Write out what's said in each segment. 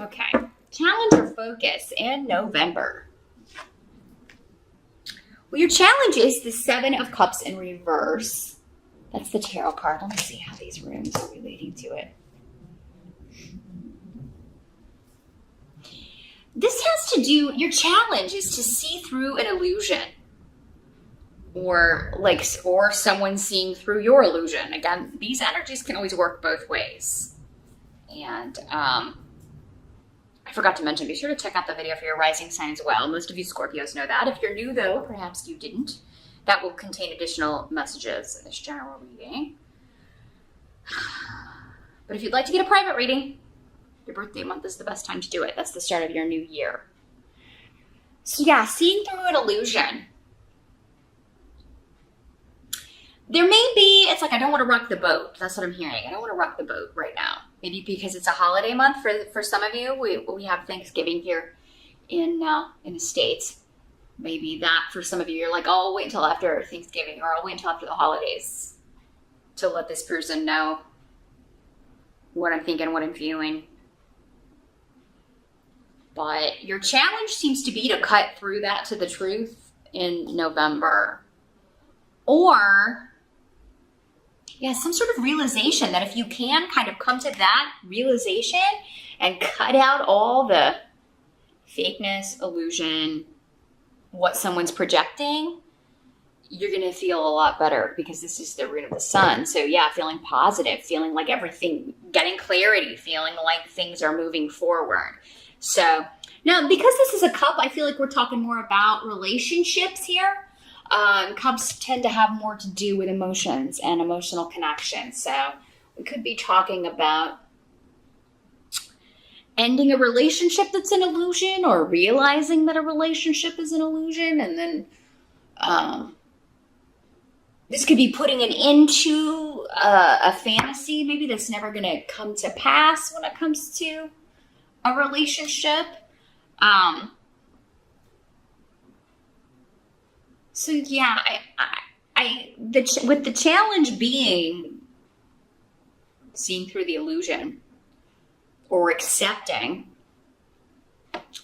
Okay. Challenge or focus in November. Well, your challenge is the Seven of Cups in reverse. That's the tarot card. Let me see how these runes are relating to it. This has to do, your challenge is to see through an illusion. Or someone seeing through your illusion. Again, these energies can always work both ways. And I forgot to mention, be sure to check out the video for your rising sign as well. Most of you Scorpios know that. If you're new though, perhaps you didn't. That will contain additional messages in this general reading. But if you'd like to get a private reading, your birthday month is the best time to do it. That's the start of your new year. So yeah, seeing through an illusion. There may be, it's like, I don't want to rock the boat. That's what I'm hearing. I don't want to rock the boat right now. Maybe because it's a holiday month for some of you. We have Thanksgiving here in the States. Maybe that for some of you, you're like, oh, I'll wait until after Thanksgiving, or I'll wait until after the holidays to let this person know what I'm thinking, what I'm feeling. But your challenge seems to be to cut through that to the truth in November. Or, yeah, some sort of realization that if you can kind of come to that realization and cut out all the fakeness, illusion, what someone's projecting, you're going to feel a lot better because this is the rune of the sun. So yeah, feeling positive, feeling like everything, getting clarity, feeling like things are moving forward. So now, because this is a cup, I feel like we're talking more about relationships here. Cups tend to have more to do with emotions and emotional connection. So we could be talking about ending a relationship that's an illusion, or realizing that a relationship is an illusion. And then this could be putting an end to a fantasy maybe that's never going to come to pass when it comes to a relationship. So yeah, with the challenge being seeing through the illusion or accepting,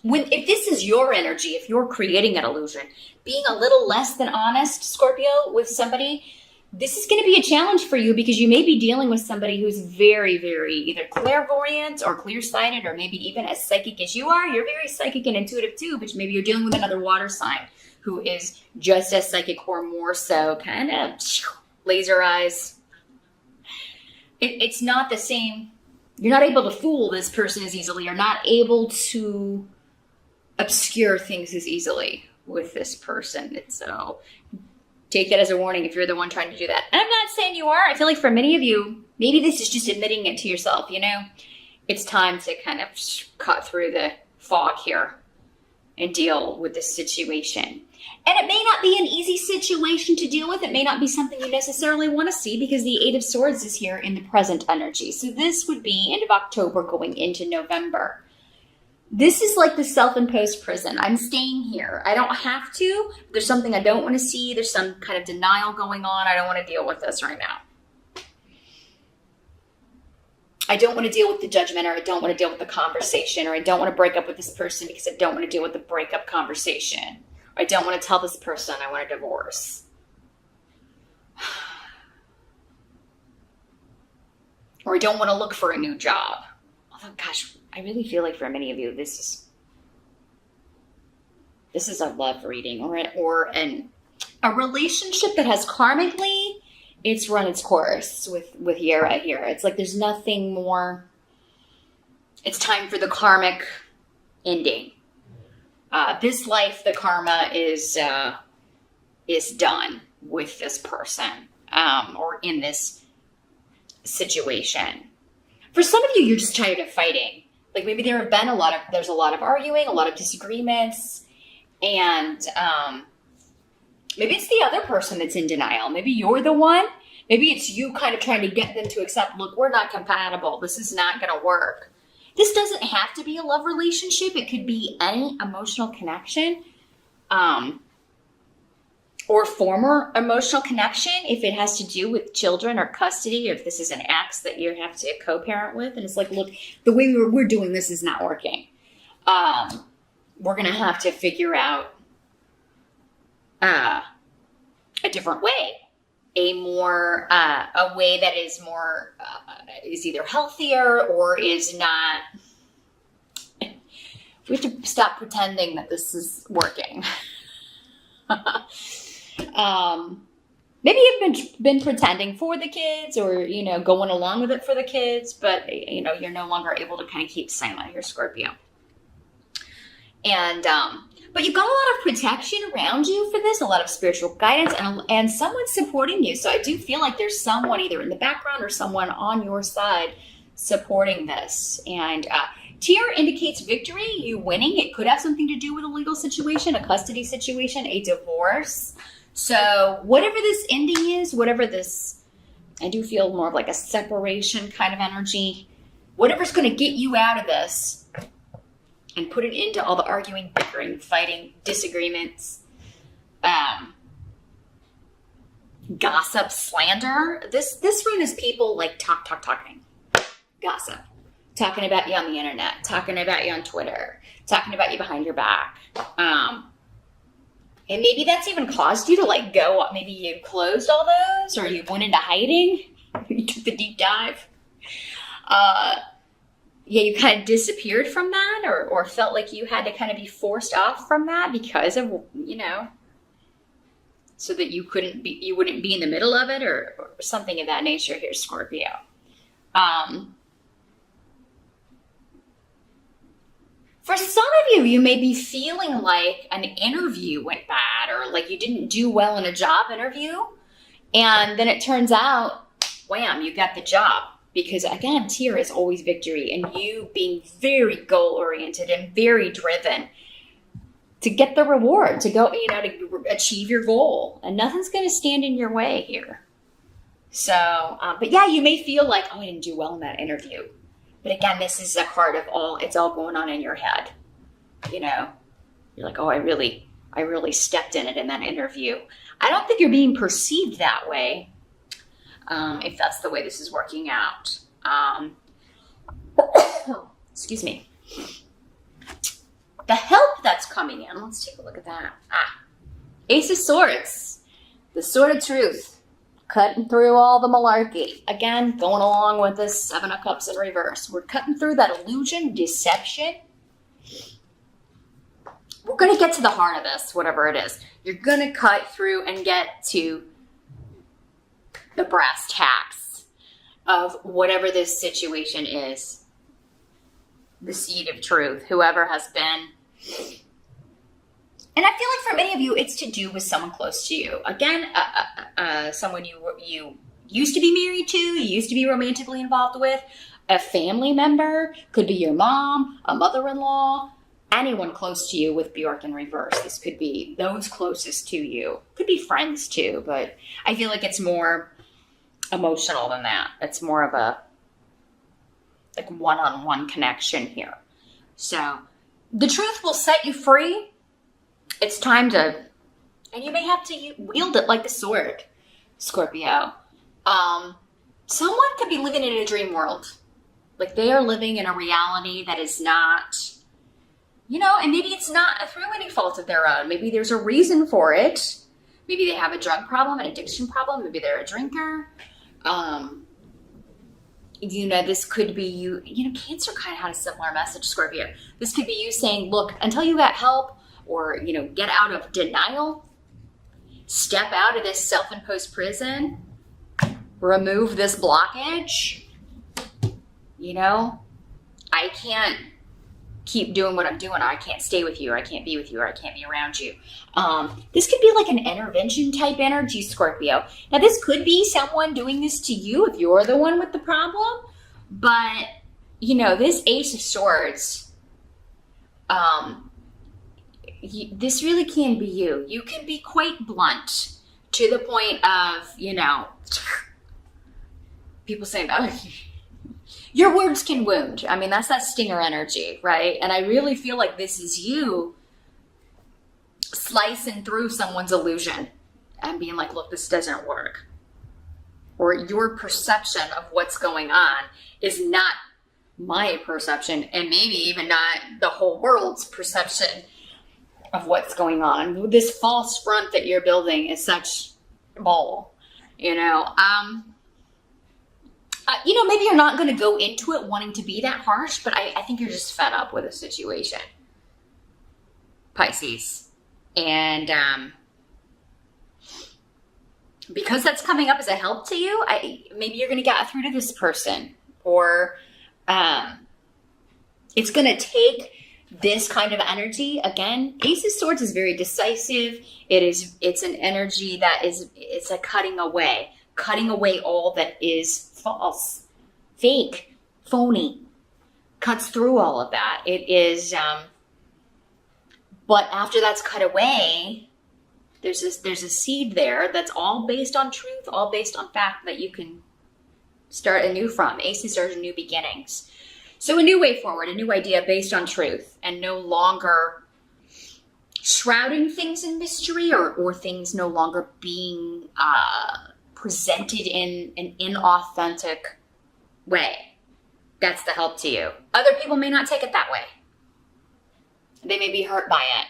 if this is your energy, if you're creating an illusion, being a little less than honest, Scorpio, with somebody, this is going to be a challenge for you because you may be dealing with somebody who's very, very either clairvoyant or clear-sighted, or maybe even as psychic as you are. You're very psychic and intuitive too, but maybe you're dealing with another water sign who is just as psychic or more so, kind of laser eyes. It's not the same. You're not able to fool this person as easily. You're not able to obscure things as easily with this person. So take that as a warning if you're the one trying to do that. And I'm not saying you are. I feel like for many of you, maybe this is just admitting it to yourself, you know? It's time to kind of cut through the fog here and deal with this situation. And it may not be an easy situation to deal with. It may not be something you necessarily want to see because the Eight of Swords is here in the present energy. So this would be end of October going into November. This is like the self-imposed prison. I'm staying here. I don't have to. There's something I don't want to see. There's some kind of denial going on. I don't want to deal with this right now. I don't want to deal with the judgment, or I don't want to deal with the conversation, or I don't want to break up with this person because I don't want to deal with the breakup conversation. Or I don't want to tell this person I want a divorce. Or I don't want to look for a new job. Although, gosh, I really feel like for many of you, this is a love reading or a relationship that has karmically, it's run its course with Yara here. It's like there's nothing more. It's time for the karmic ending. This life, the karma is done with this person or in this situation. For some of you, you're just tired of fighting. Like maybe there's a lot of arguing, a lot of disagreements, and maybe it's the other person that's in denial. Maybe you're the one. Maybe it's you kind of trying to get them to accept, look, we're not compatible. This is not going to work. This doesn't have to be a love relationship. It could be any emotional connection. or former emotional connection, if it has to do with children or custody, or if this is an ex that you have to co-parent with, and it's like, look, the way we're doing this is not working. We're going to have to figure out a different way, a way that is more, is either healthier or is not. We have to stop pretending that this is working. Maybe you've been pretending for the kids, or, going along with it for the kids, but, you're no longer able to kind of keep silent here, Scorpio. And, but you've got a lot of protection around you for this, a lot of spiritual guidance, and someone supporting you. So I do feel like there's someone either in the background or someone on your side supporting this. And Tear indicates victory, you winning. It could have something to do with a legal situation, a custody situation, a divorce. So whatever this ending is, whatever this, I do feel more of like a separation kind of energy. Whatever's going to get you out of this and put it into all the arguing, bickering, fighting, disagreements, gossip, slander. This rune is people like talking. Gossip. Talking about you on the internet, talking about you on Twitter, talking about you behind your back. And maybe that's even caused you to like go up. Maybe you closed all those, or you went into hiding. You took the deep dive. You kind of disappeared from that, or felt like you had to kind of be forced off from that because of, so that you wouldn't be in the middle of it, or something of that nature here, Scorpio. For some of you, you may be feeling like an interview went bad, or like you didn't do well in a job interview. And then it turns out, wham, you got the job. Because again, Tear is always victory, and you being very goal-oriented and very driven to get the reward, to go, to achieve your goal. And nothing's going to stand in your way here. So, but yeah, you may feel like, I didn't do well in that interview. But again, this is a part of it's all going on in your head. You're like, I really stepped in it in that interview. I don't think you're being perceived that way, if that's the way this is working out. Excuse me. The help that's coming in, let's take a look at that. Ace of Swords, the Sword of Truth. Cutting through all the malarkey. Again, going along with this Seven of Cups in reverse. We're cutting through that illusion, deception. We're going to get to the heart of this, whatever it is. You're going to cut through and get to the brass tacks of whatever this situation is. The seed of truth, whoever has been. And I feel like for many of you, it's to do with someone close to you. Again, someone you used to be married to, you used to be romantically involved with, a family member, could be your mom, a mother-in-law, anyone close to you with Bjork in reverse. This could be those closest to you. Could be friends too, but I feel like it's more emotional than that. It's more of a like one-on-one connection here. So the truth will set you free. It's time to, and you may have to wield it like the sword, Scorpio. Someone could be living in a dream world. Like they are living in a reality that is not, and maybe it's not through any fault of their own. Maybe there's a reason for it. Maybe they have a drug problem, an addiction problem. Maybe they're a drinker. This could be you. Cancer kind of had a similar message, Scorpio. This could be you saying, look, until you got help, or, get out of denial, step out of this self-imposed prison, remove this blockage. I can't keep doing what I'm doing. I can't stay with you, or I can't be with you, or I can't be around you. This could be like an intervention type energy, Scorpio. Now, this could be someone doing this to you if you're the one with the problem. But, this Ace of Swords, this really can be you. You can be quite blunt to the point of, people saying, your words can wound. I mean, that's that stinger energy, right? And I really feel like this is you slicing through someone's illusion. and being like, look, this doesn't work. Or your perception of what's going on is not my perception, and maybe even not the whole world's perception of what's going on. This false front that you're building is such bull, you know. Maybe you're not going to go into it wanting to be that harsh, but I think you're just fed up with the situation, Pisces. And because that's coming up as a help to you, maybe you're going to get through to this person, or it's going to take this kind of energy. Again, Ace of Swords is very decisive. It's an energy that it's a cutting away all that is false, fake, phony, cuts through all of that. It is, but after that's cut away, there's a seed there that's all based on truth, all based on fact that you can start anew from. Aces are new beginnings. So a new way forward, a new idea based on truth, and no longer shrouding things in mystery, or things no longer being presented in an inauthentic way. That's the help to you. Other people may not take it that way. They may be hurt by it.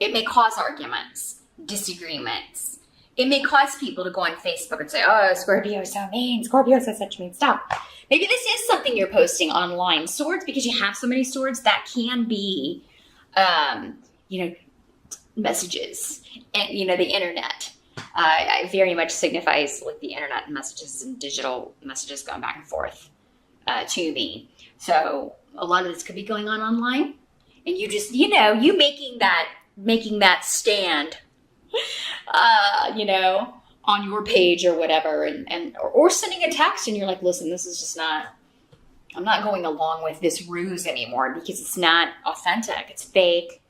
It may cause arguments, disagreements. It may cause people to go on Facebook and say, oh, Scorpio is so mean. Scorpio says such mean stuff. Maybe this is something you're posting online. Swords, because you have so many swords, that can be, messages and, the internet. It very much signifies like the internet messages and digital messages going back and forth to me. So a lot of this could be going on online, and you just, you making that stand, on your page or whatever, or sending a text, and you're like, listen, this is just not, I'm not going along with this ruse anymore because it's not authentic. It's fake.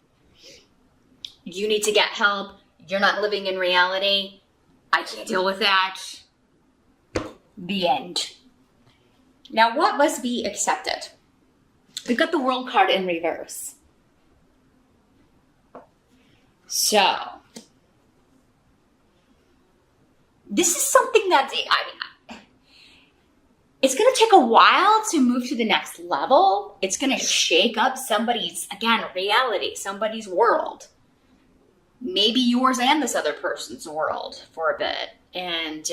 You need to get help. You're not living in reality. I can't deal with that. The end. Now, what must be accepted? We've got the World card in reverse. So, this is something that's, it's going to take a while to move to the next level. It's going to shake up somebody's, again, reality, somebody's world. Maybe yours and this other person's world for a bit. And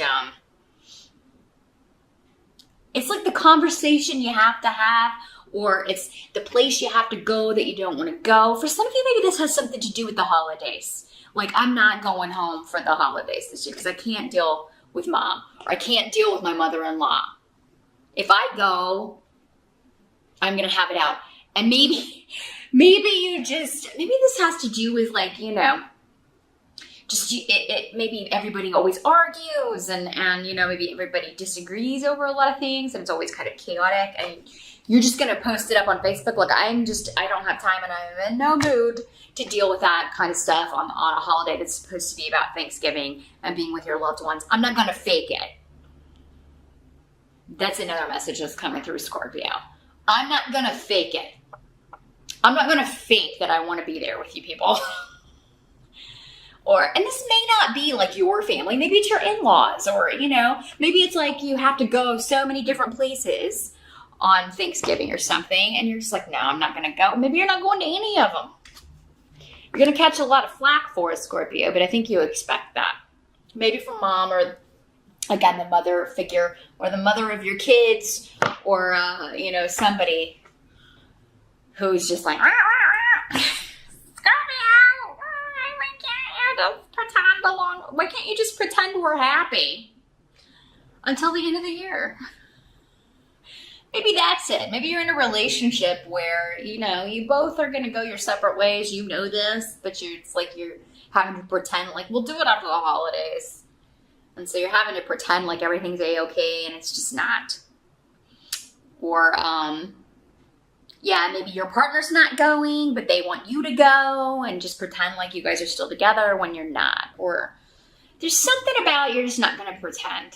it's like the conversation you have to have, or it's the place you have to go that you don't want to go. For some of you, maybe this has something to do with the holidays. Like, I'm not going home for the holidays this year because I can't deal with mom, or I can't deal with my mother-in-law. If I go, I'm going to have it out. And maybe this has to do with, like, maybe everybody always argues, and maybe everybody disagrees over a lot of things, and it's always kind of chaotic, and you're just going to post it up on Facebook. Like, I don't have time, and I'm in no mood to deal with that kind of stuff on a holiday that's supposed to be about Thanksgiving and being with your loved ones. I'm not going to fake it. That's another message that's coming through, Scorpio. I'm not going to fake it. I'm not going to fake that I want to be there with you people. And this may not be like your family. Maybe it's your in-laws, or, maybe it's like you have to go so many different places on Thanksgiving or something, and you're just like, no, I'm not going to go. Maybe you're not going to any of them. You're going to catch a lot of flack for it, Scorpio, but I think you expect that. Maybe from mom, or, again, the mother figure, or the mother of your kids, or, somebody who's just like, why can't you just pretend we're happy until the end of the year? Maybe that's it. Maybe you're in a relationship where, you both are going to go your separate ways. You know this, but it's like you're having to pretend like we'll do it after the holidays. And so you're having to pretend like everything's A-okay, and it's just not. Or, maybe your partner's not going, but they want you to go, and just pretend like you guys are still together when you're not. Or there's something about you're just not going to pretend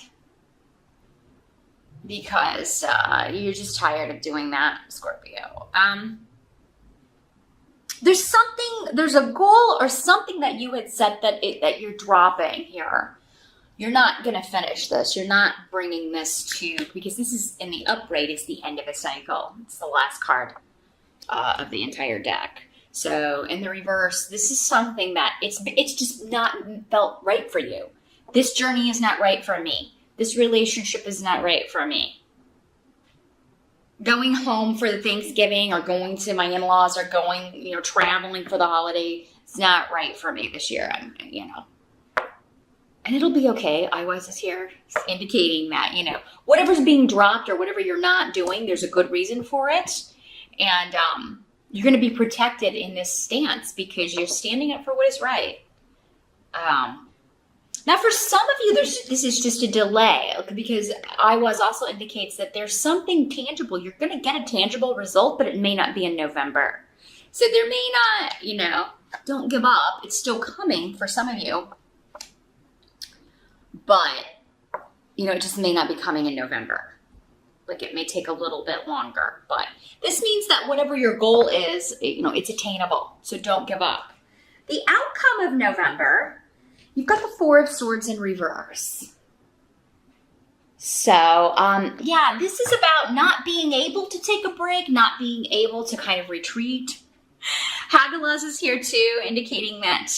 because you're just tired of doing that, Scorpio. there's a goal or something that you had set that you're dropping here. You're not going to finish this. You're not bringing this to, because this is in the upright, it's the end of a cycle. It's the last card of the entire deck. So in the reverse, this is something that it's just not felt right for you. This journey is not right for me. This relationship is not right for me. Going home for the Thanksgiving or going to my in-laws or going, traveling for the holiday, it's not right for me this year. And it'll be okay. iWise is here indicating that, whatever's being dropped or whatever you're not doing, there's a good reason for it. And you're going to be protected in this stance because you're standing up for what is right. Now, for some of you, this is just a delay because iWise also indicates that there's something tangible. You're going to get a tangible result, but it may not be in November. So there may not, don't give up. It's still coming for some of you. But, it just may not be coming in November. Like it may take a little bit longer. But this means that whatever your goal is, it's attainable. So don't give up. The outcome of November, you've got the Four of Swords in reverse. So, this is about not being able to take a break, not being able to kind of retreat. Hagalaz is here too, indicating that,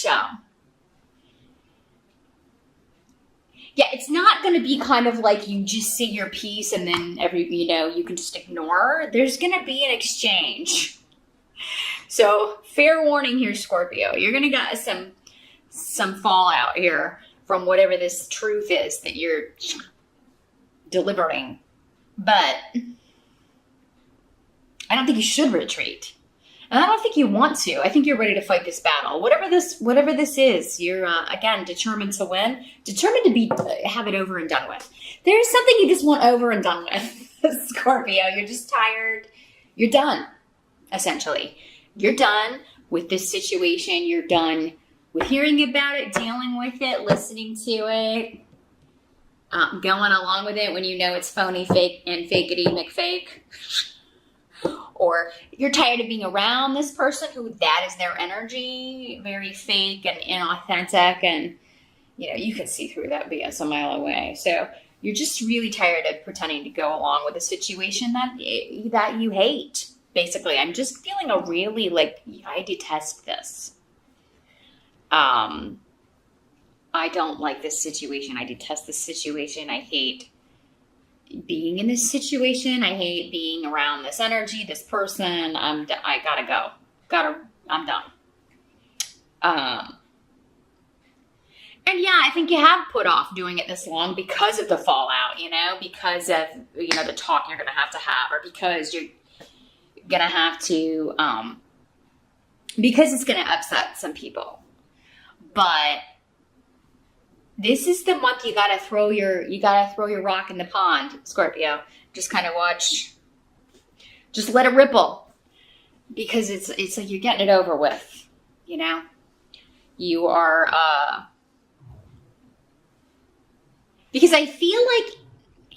it's not going to be kind of like you just say your piece and then you can just ignore. There's going to be an exchange. So, fair warning here, Scorpio. You're going to get some fallout here from whatever this truth is that you're delivering. But I don't think you should retreat. And I don't think you want to. I think you're ready to fight this battle. Whatever this is, you're, again, determined to win. Determined to have it over and done with. There's something you just want over and done with, Scorpio. You're just tired. You're done, essentially. You're done with this situation. You're done with hearing about it, dealing with it, listening to it, going along with it when you know it's phony, fake, and fakety McFake. Or you're tired of being around this person who that is their energy, very fake and inauthentic, and you can see through that BS a mile away. So you're just really tired of pretending to go along with a situation that you hate. Basically, I'm just feeling a really I detest this. I don't like this situation. I detest this situation. I hate being in this situation. I hate being around this energy, this person. I gotta go. I'm done. And I think you have put off doing it this long because of the fallout, because of, the talk you're going to have, or because you're going to have to, because it's going to upset some people. But this is the month you gotta throw your rock in the pond, Scorpio. Just kind of watch. Just let it ripple, because it's like you're getting it over with. You are because I feel like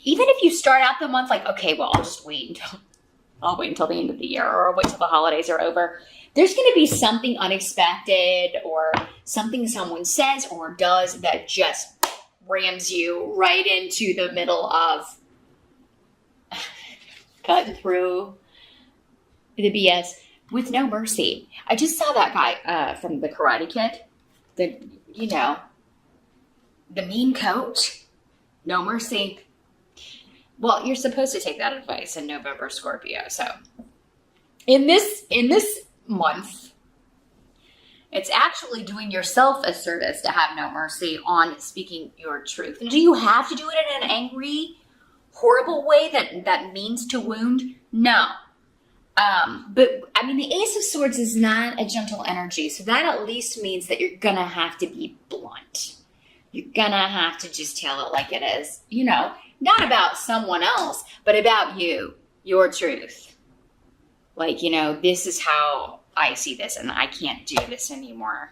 even if you start out the month like, okay, well, I'll wait until the end of the year, or I'll wait till the holidays are over. There's going to be something unexpected or something someone says or does that just rams you right into the middle of cutting through the BS with no mercy. I just saw that guy from the Karate Kid, the mean coach, no mercy. Well, you're supposed to take that advice in November, Scorpio. So in this month, it's actually doing yourself a service to have no mercy on speaking your truth. And do you have to do it in an angry, horrible way that means to wound? No. But I mean, the Ace of Swords is not a gentle energy, so that at least means that you're gonna have to be blunt. You're gonna have to just tell it like it is. Not about someone else, but about you, your truth. Like, this is how I see this, and I can't do this anymore.